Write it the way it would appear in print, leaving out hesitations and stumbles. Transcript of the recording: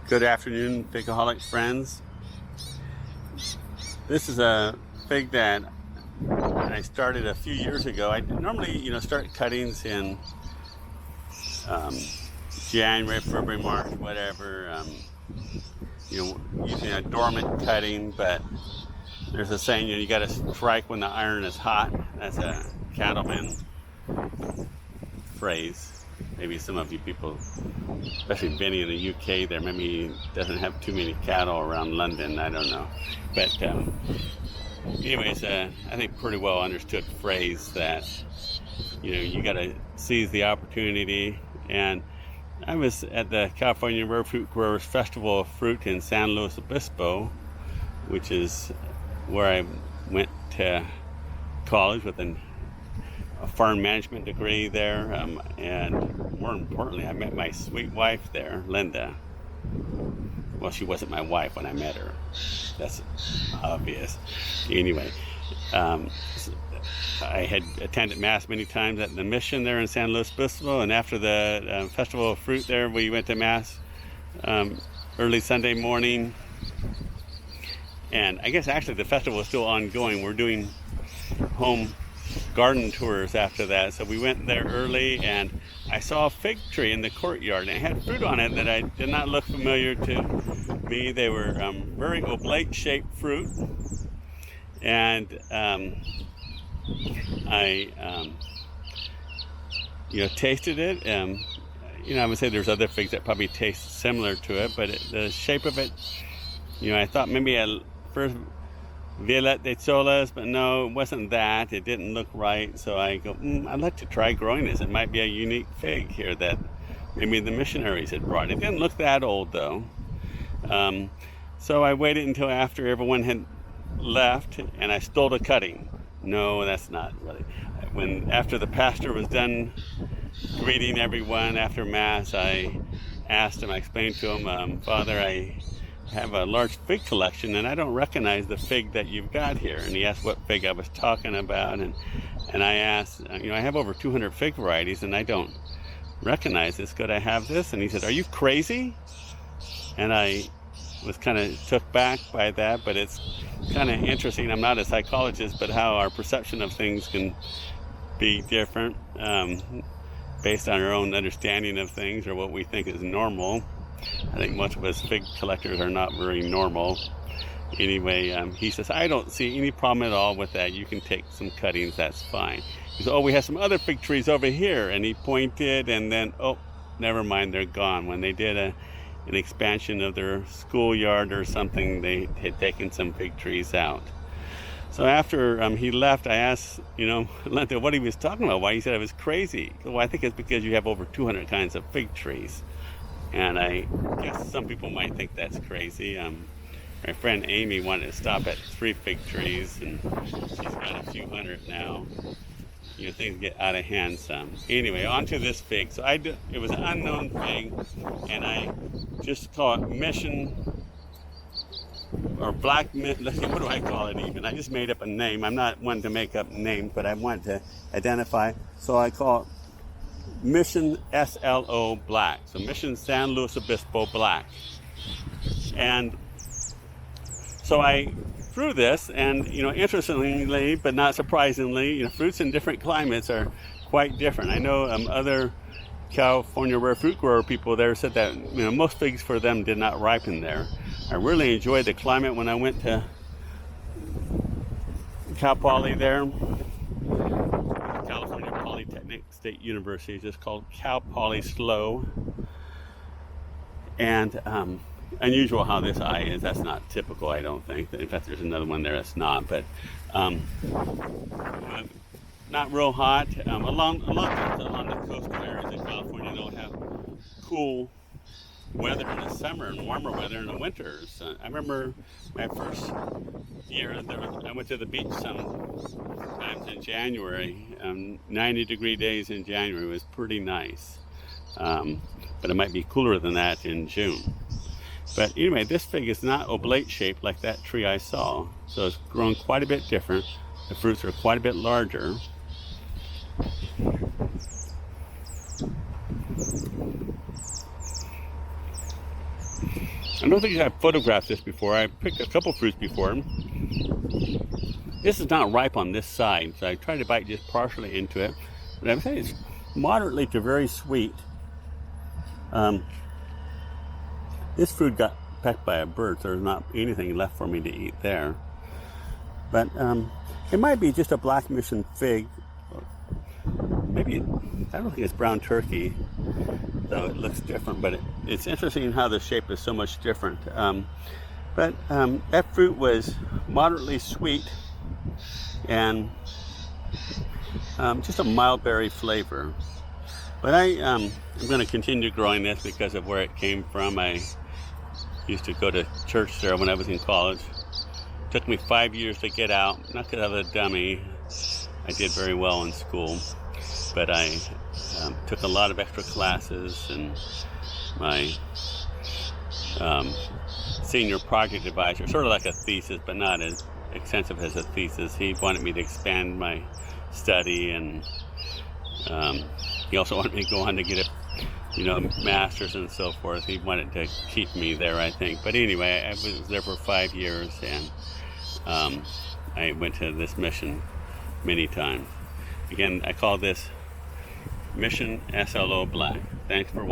Good afternoon, figaholic friends. This is a fig that I started a few years ago. I normally, start cuttings in January, February, March, whatever. Using a dormant cutting, but there's a saying, you got to strike when the iron is hot. That's a cattleman phrase. Maybe some of you people, especially Benny in the UK, there maybe doesn't have too many cattle around London. I don't know, but anyways, I think pretty well understood phrase that you got to seize the opportunity. And I was at the California Rare Fruit Growers Festival of Fruit in San Luis Obispo, which is where I went to college with a farm management degree there, and more importantly, I met my sweet wife there, Linda. Well, she wasn't my wife when I met her. That's obvious. Anyway, I had attended Mass many times at the mission there in San Luis Obispo, and after the Festival of Fruit there, we went to Mass early Sunday morning. And I guess actually the festival is still ongoing. We're doing home garden tours after that, so we went there early, and I saw a fig tree in the courtyard, and it had fruit on it that I did not look familiar to me. They were very oblate shaped fruit, and I tasted it. I would say there's other figs that probably taste similar to it, but the shape of it, I thought maybe at first Violet de Solas, but no, it wasn't that. It didn't look right. So I go, I'd like to try growing this. It might be a unique fig here that maybe the missionaries had brought. It didn't look that old though. So I waited until after everyone had left, and I stole a cutting. No, that's not really. After the pastor was done greeting everyone after Mass, I asked him, I explained to him, Father, I have a large fig collection, and I don't recognize the fig that you've got here. And he asked what fig I was talking about, and I asked, I have over 200 fig varieties, and I don't recognize this. Could I have this? And he said, are you crazy? And I was kind of took back by that, but it's kind of interesting. I'm not a psychologist, but how our perception of things can be different based on our own understanding of things or what we think is normal. I think most of us fig collectors are not very normal. Anyway, he says, I don't see any problem at all with that. You can take some cuttings, that's fine. He said, we have some other fig trees over here. And he pointed, and then, never mind, they're gone. When they did an expansion of their schoolyard or something, they had taken some fig trees out. So after he left, I asked, Linda, what he was talking about, why he said I was crazy. Well, I think it's because you have over 200 kinds of fig trees. And I guess some people might think that's crazy. My friend Amy wanted to stop at 3 fig trees, and she's got a few hundred now. Things get out of hand some. Anyway, on to this fig. So it was an unknown fig, and I just call it Mission, or Black, what do I call it even? I just made up a name. I'm not one to make up names, but I want to identify. So I call it Mission SLO Black, so Mission San Luis Obispo Black. And so I grew this, and interestingly but not surprisingly, fruits in different climates are quite different. I know other California rare fruit grower people there said that most figs for them did not ripen there. I really enjoyed the climate when I went to Cal Poly there. California Polytechnic State University is just called Cal Poly SLO. And unusual how this eye is. That's not typical, I don't think. In fact, there's another one there that's not. But not real hot. Along the coastal areas of California, they'll have cool weather in the summer and warmer weather in the winters. I remember my first year I went to the beach sometimes in January. 90-degree days in January was pretty nice, but it might be cooler than that in June. But anyway, this fig is not oblate shaped like that tree I saw, so it's grown quite a bit different. The fruits are quite a bit larger. I don't think I've photographed this before. I picked a couple fruits before. This is not ripe on this side, so I tried to bite just partially into it. But I would say it's moderately to very sweet. This fruit got pecked by a bird, so there's not anything left for me to eat there. But it might be just a black mission fig. Maybe, I don't think it's brown turkey, though it looks different, but it's interesting how the shape is so much different. But that fruit was moderately sweet and just a mild berry flavor. But I'm going to continue growing this because of where it came from. I used to go to church there when I was in college. It took me 5 years to get out, not because I was a dummy. I did very well in school, but I took a lot of extra classes, and my senior project advisor, sort of like a thesis, but not as extensive as a thesis, he wanted me to expand my study, and he also wanted me to go on to get a master's and so forth. He wanted to keep me there, I think. But anyway, I was there for 5 years, and I went to this mission many times. Again, I call this Mission SLO Black. Thanks for watching.